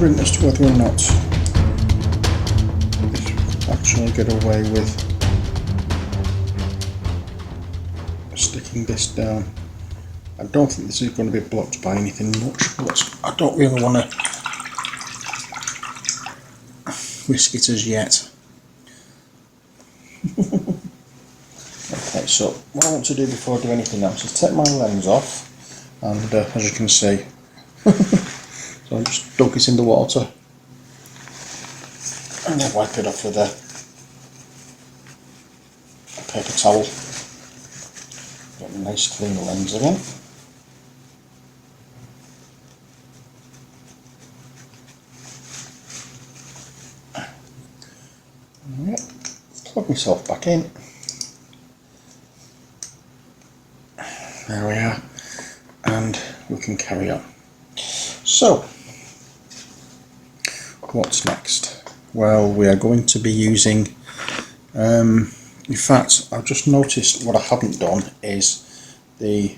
wondering as to whether or not this will actually get away with sticking this down. I don't think this is going to be blocked by anything much, but I don't really want to risk it as yet. Okay, so what I want to do before I do anything else is take my lens off, and as you can see, so I just dunk it in the water and then wipe it off with a paper towel. Get a nice clean lens again. Right, plug myself back in. There we are, and we can carry on. So, what's next? Well, we are going to be using, in fact, I've just noticed what I haven't done is the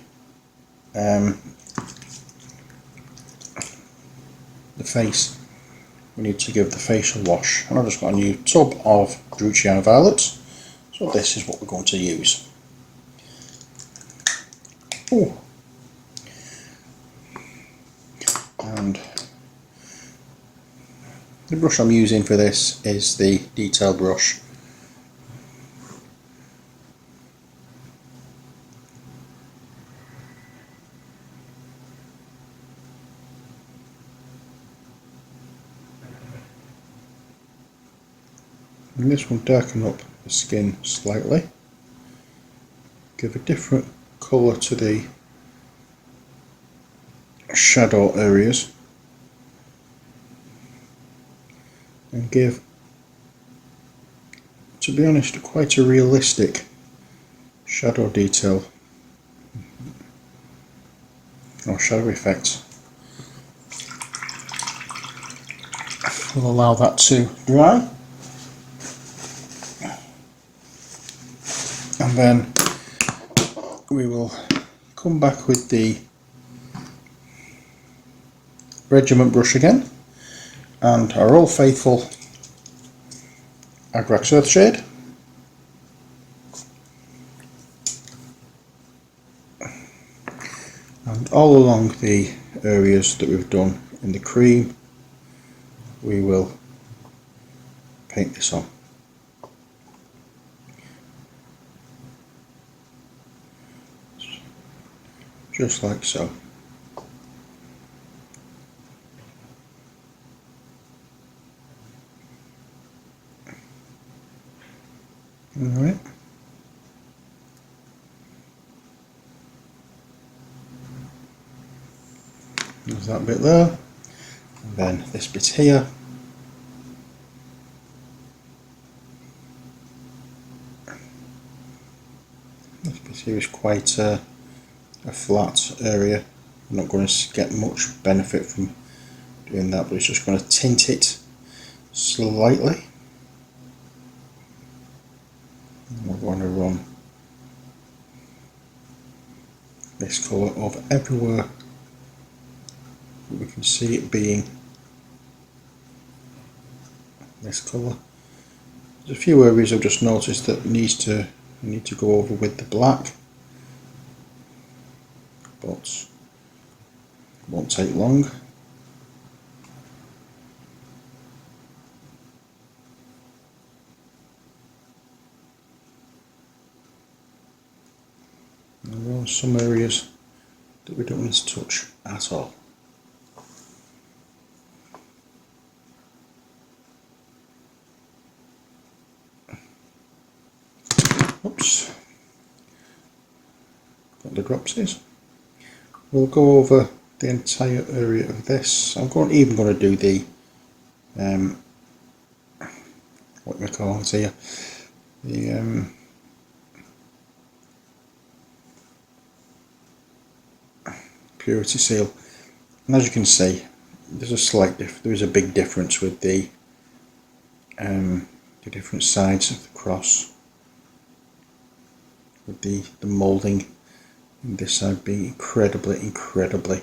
face. We need to give the facial wash, and I've just got a new tub of Drucciano Violets, so this is what we're going to use. Ooh. And the brush I'm using for this is the detail brush. And this will darken up the skin slightly, give a different colour to the shadow areas, and give, to be honest, quite a realistic shadow detail or shadow effect. We'll allow that to dry, and then we will come back with the regiment brush again and our old faithful Agrax Earthshade, and all along the areas that we've done in the cream we will paint this on. Just like so. Alright. There's that bit there. And then this bit here. This bit here is quite a flat area. I'm not going to get much benefit from doing that, but it's just going to tint it slightly. And we're going to run this colour over everywhere. We can see it being this colour. There's a few areas I've just noticed that need to go over with the black, but it won't take long. And there are some areas that we don't need to touch at all. Oops, got the dropsies. We'll go over the entire area of this. I'm even going to do the what we call it here, the purity seal. And as you can see, there is a big difference with the different sides of the cross, with the moulding in this side being incredibly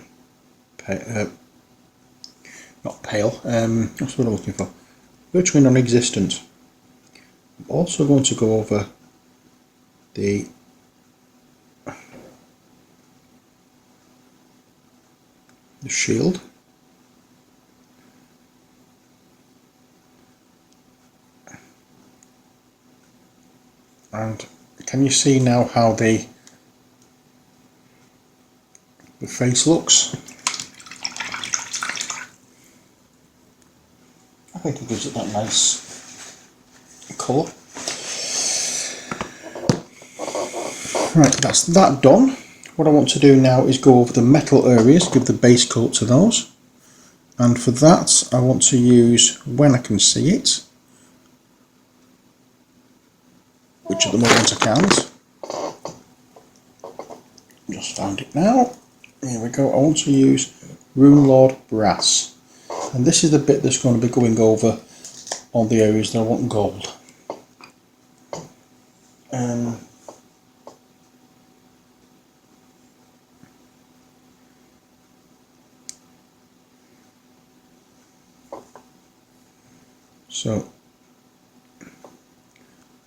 not pale, what's what I'm looking for? Virtually non-existent. I'm also going to go over the shield. And can you see now how the face looks? I think it gives it that nice colour. Right, that's that done. What I want to do now is go over the metal areas, give the base coat to those. And for that I want to use When I Can See It, which at the moment I can't. Just found it now. Here we go. I want to use Rune Lord Brass. And this is the bit that's going to be going over on the areas that I want gold. So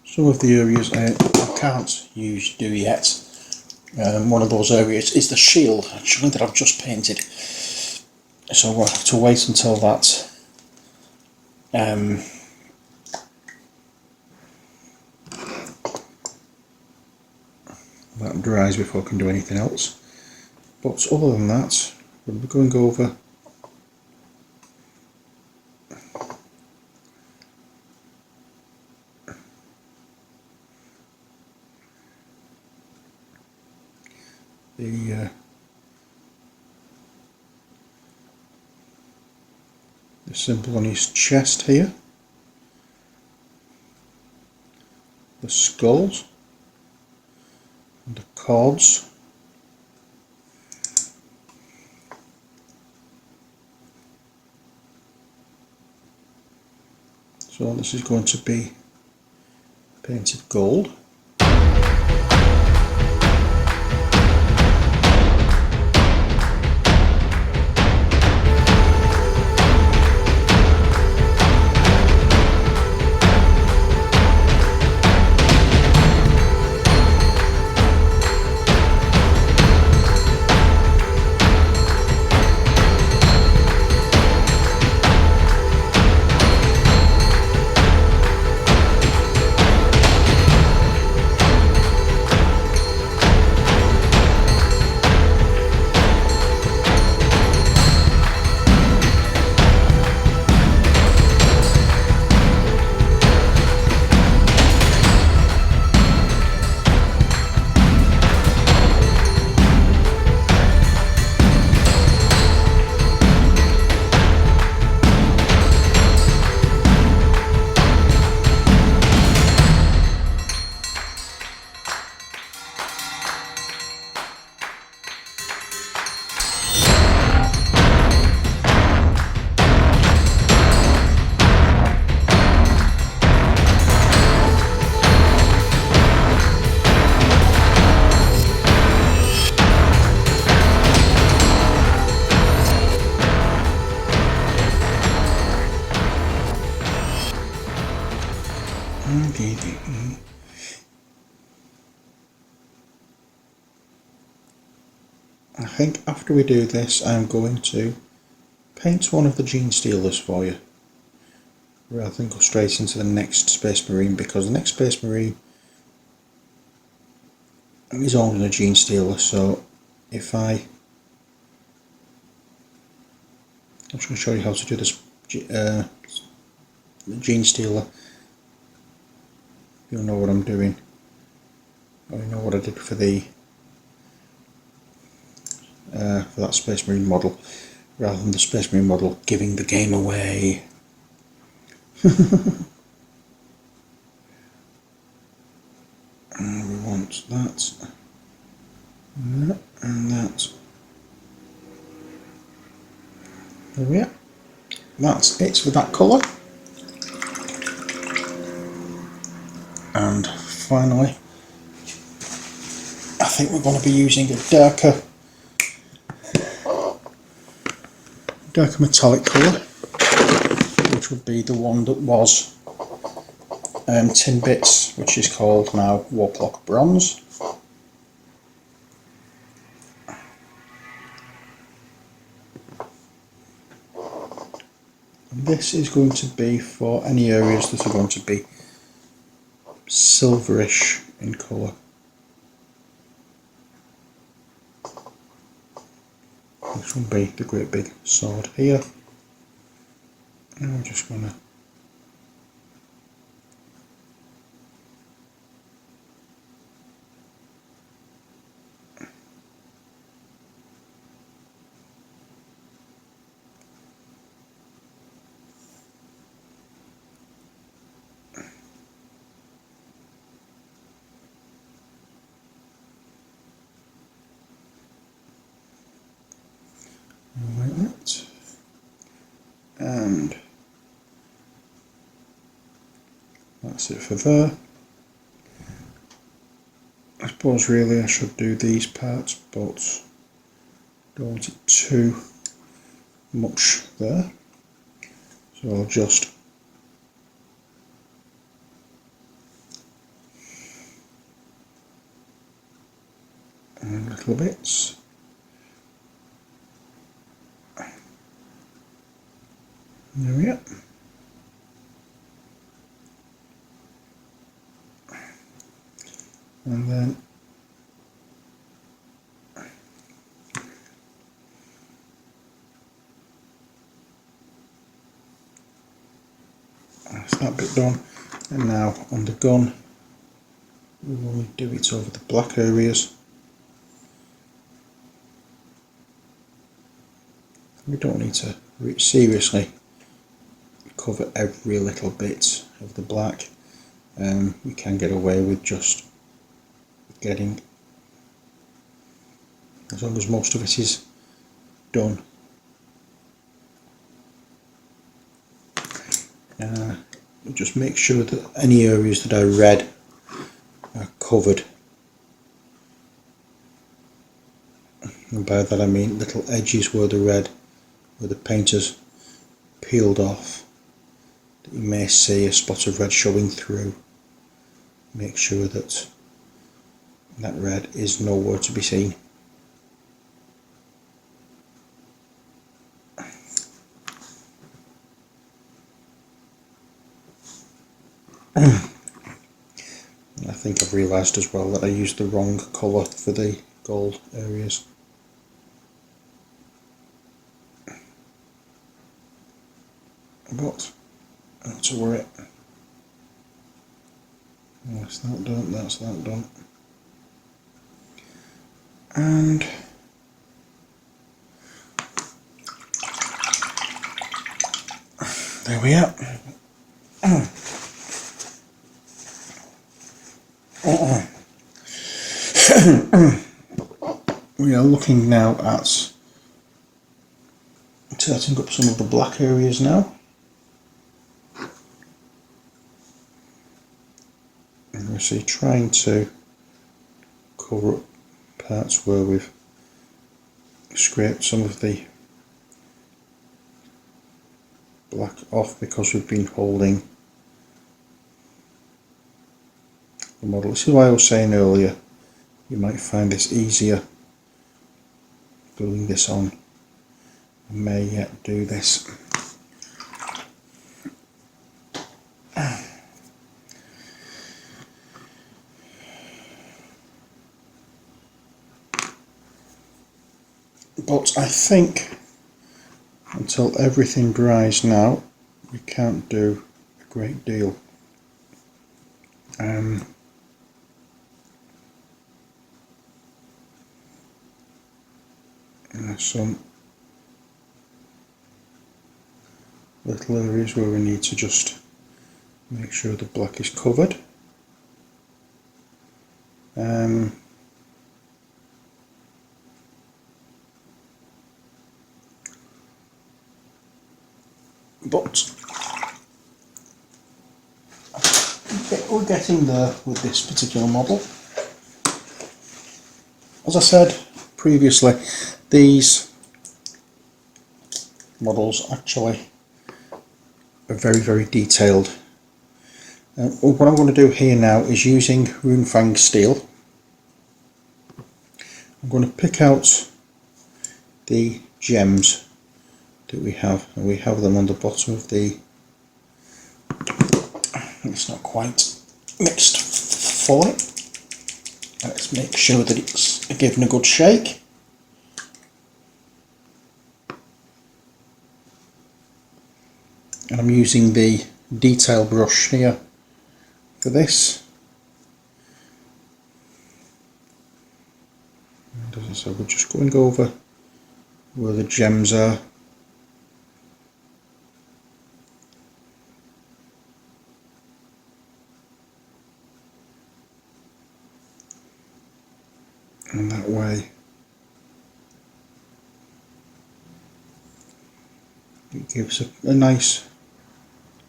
some of the areas I can't do yet. One of those areas is the shield actually that I've just painted. So we'll have to wait until that that dries before I can do anything else. But other than that, we'll be going over the symbol on his chest here, the skulls, and the cords. So this is going to be painted gold. I think after we do this I'm going to paint one of the gene stealers for you rather than go straight into the next Space Marine, because the next Space Marine is only a gene stealer. So if I'm just going to show you how to do this gene stealer. You'll know what I'm doing. I know what I did for the for that Space Marine model, rather than the Space Marine model giving the game away. And we want that, and that. There we are. That's it for that colour. And finally, I think we're going to be using a darker dark metallic colour, which would be the one that was tin bits, which is called now Warclock Bronze. And this is going to be for any areas that are going to be silverish in colour. This will be the great big sword here, and I'm just going to like that, and that's it for there. I suppose really I should do these parts, but don't want it too much there, so I'll just little bits. There we go. And then that's that bit done. And now on the gun, we will do it over the black areas. We don't need to seriously cover every little bit of the black. We can get away with just getting, as long as most of it is done. Just make sure that any areas that are red are covered, and by that I mean little edges where the red, where the paint has peeled off, that you may see a spot of red showing through. Make sure that that red is nowhere to be seen. I think I've realised as well that I used the wrong colour for the gold areas. But not to worry. That's that done, that's that done. And there we are. We are looking now at setting up some of the black areas now. And we see trying to cover up parts where we've scraped some of the black off because we've been holding the model. This is why I was saying earlier, you might find this easier gluing this on. I may yet do this. But I think until everything dries now, we can't do a great deal. There's some little areas where we need to just make sure the black is covered. But we're getting there with this particular model. As I said previously, these models actually are very, very detailed. What I'm going to do here now is using Runefang steel. I'm going to pick out the gems that we have, and we have them on the bottom of the, it's not quite mixed fully. Let's make sure that it's given a good shake. And I'm using the detail brush here for this. And as I said, we're just going over where the gems are. And that way it gives a nice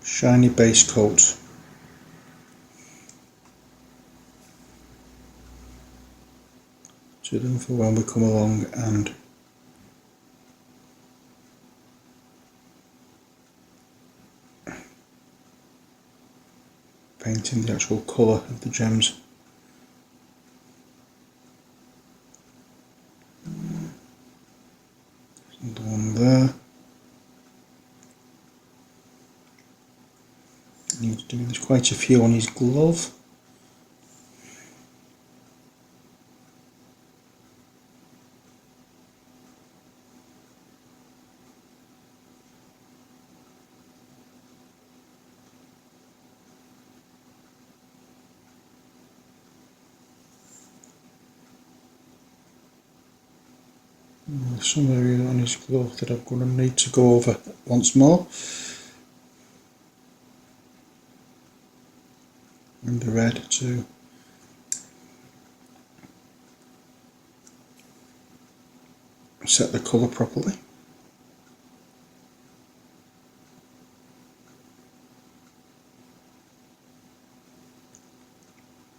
shiny base coat. To them for when we come along and painting the actual colour of the gems. The one there. Needs doing, there's quite a few on his glove. There's some area on his glove that I'm going to need to go over once more. And the red too. Set the colour properly.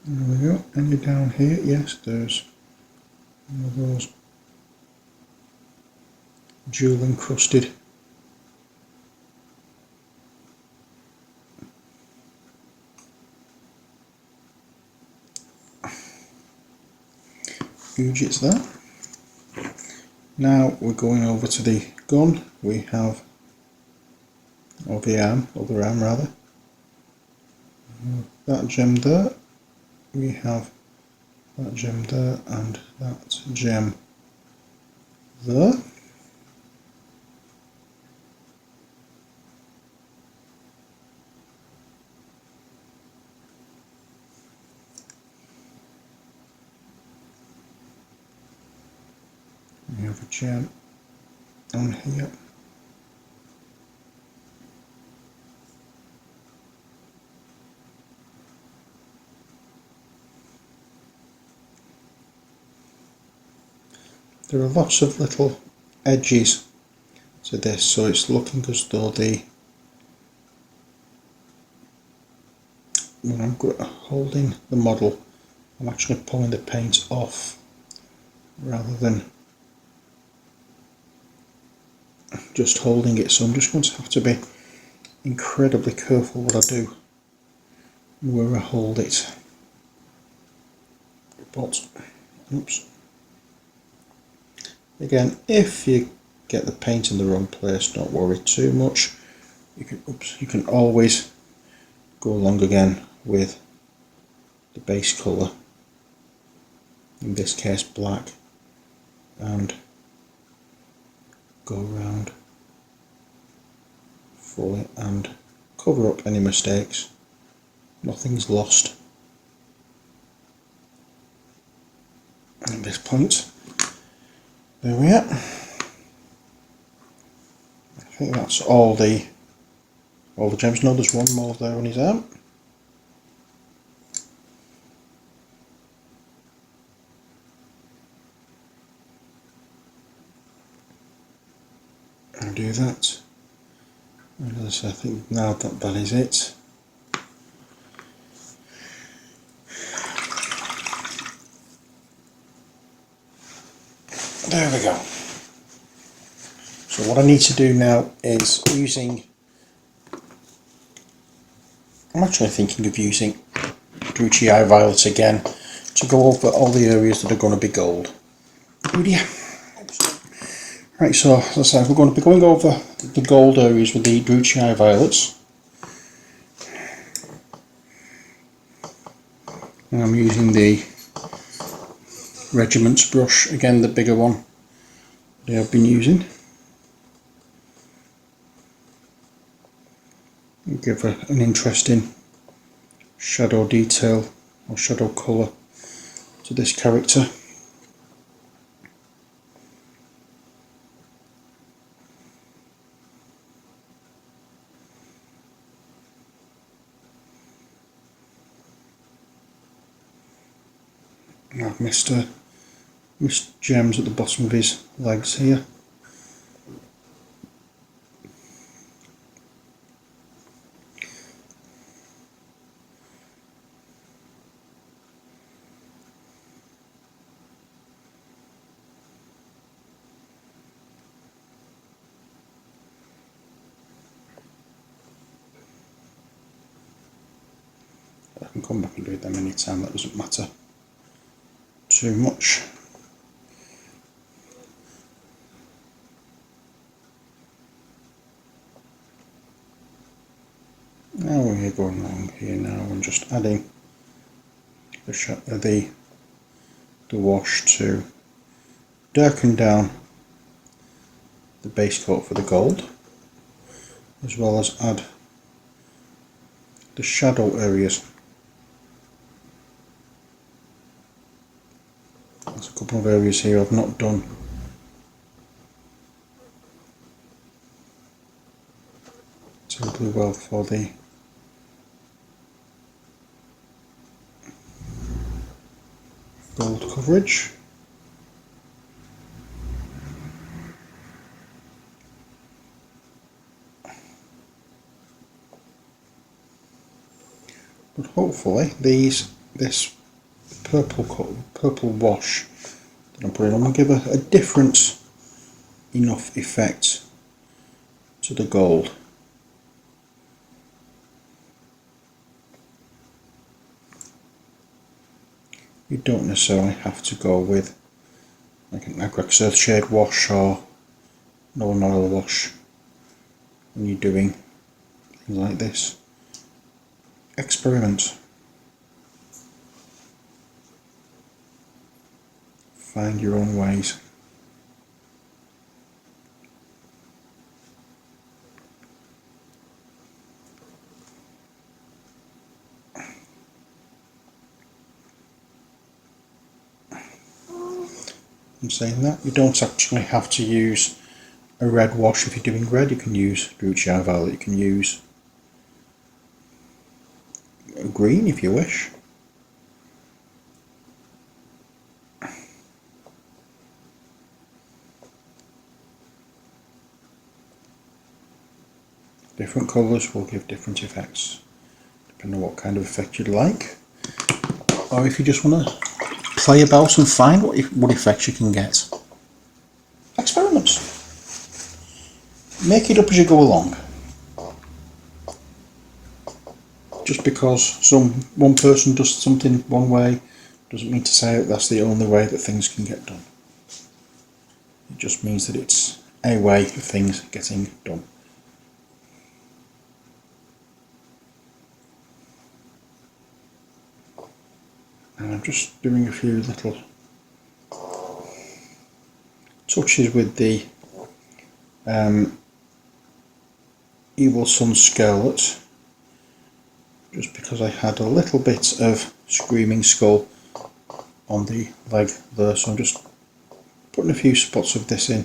There we go. Any down here? Yes, there's one of those jewel encrusted Ujits there. Now we're going over to the gun. We have, or the arm, other arm rather. That gem there. We have that gem there and that gem there. We have a gem on here. There are lots of little edges to this, so it's looking as though when I'm holding the model, I'm actually pulling the paint off rather than just holding it, so I'm just going to have to be incredibly careful what I do where I hold it. But oops, again, if you get the paint in the wrong place, don't worry too much. You can always go along again with the base colour, in this case black, and go around fully and cover up any mistakes. Nothing's lost at this point. There we are. I think that's all the gems. No, there's one more there on his arm. I'll do that. And as I think now that is it. There we go. So what I need to do now is I'm actually thinking of using Druchii Eye Violet again to go over all the areas that are going to be gold. Oh dear. Right, so as I said, we're going to be going over the gold areas with the Druchii Eye Violets. And I'm using the Regiment's brush, again the bigger one that I've been using. Give an interesting shadow detail or shadow colour to this character. I've missed gems at the bottom of his legs here. I can come back and do them anytime, that doesn't matter too much. Now we're going along here now and just adding the wash to darken down the base coat for the gold, as well as add the shadow areas. There's a couple of areas here I've not done terribly well for the gold coverage. But hopefully this purple wash that I'm putting on will give a different enough effect to the gold. You don't necessarily have to go with like an Agrax Earthshade wash or Northern Oil wash when you're doing things like this. Experiment. Find your own ways. I'm saying that you don't actually have to use a red wash. If you're doing red, you can use Druchii Eye Violet, you can use green if you wish. Different colours will give different effects, depending on what kind of effect you'd like, or if you just want to play about and find what effects you can get. Experiment. Make it up as you go along. Just because one person does something one way doesn't mean to say that that's the only way that things can get done. It just means that it's a way of things getting done. And I'm just doing a few little touches with the Evil Sun Scarlet, just because I had a little bit of Screaming Skull on the leg there, so I'm just putting a few spots of this in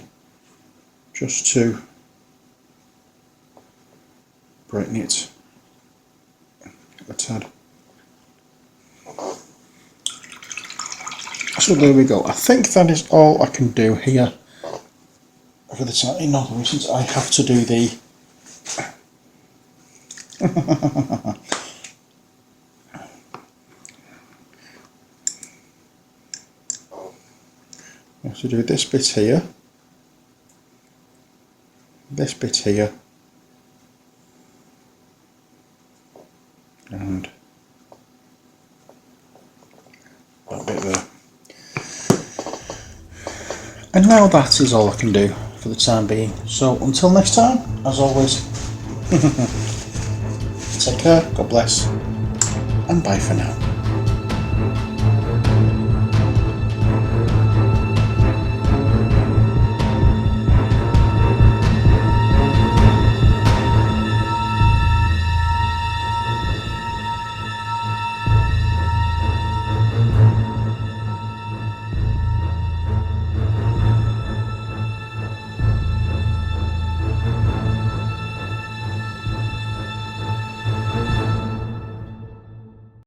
just to brighten it a tad. So there we go. I think that is all I can do here for the time. No, since I have to do the I have to do this bit here, this bit here, and that bit there. And now that is all I can do for the time being. So until next time, as always, take care, God bless, and bye for now.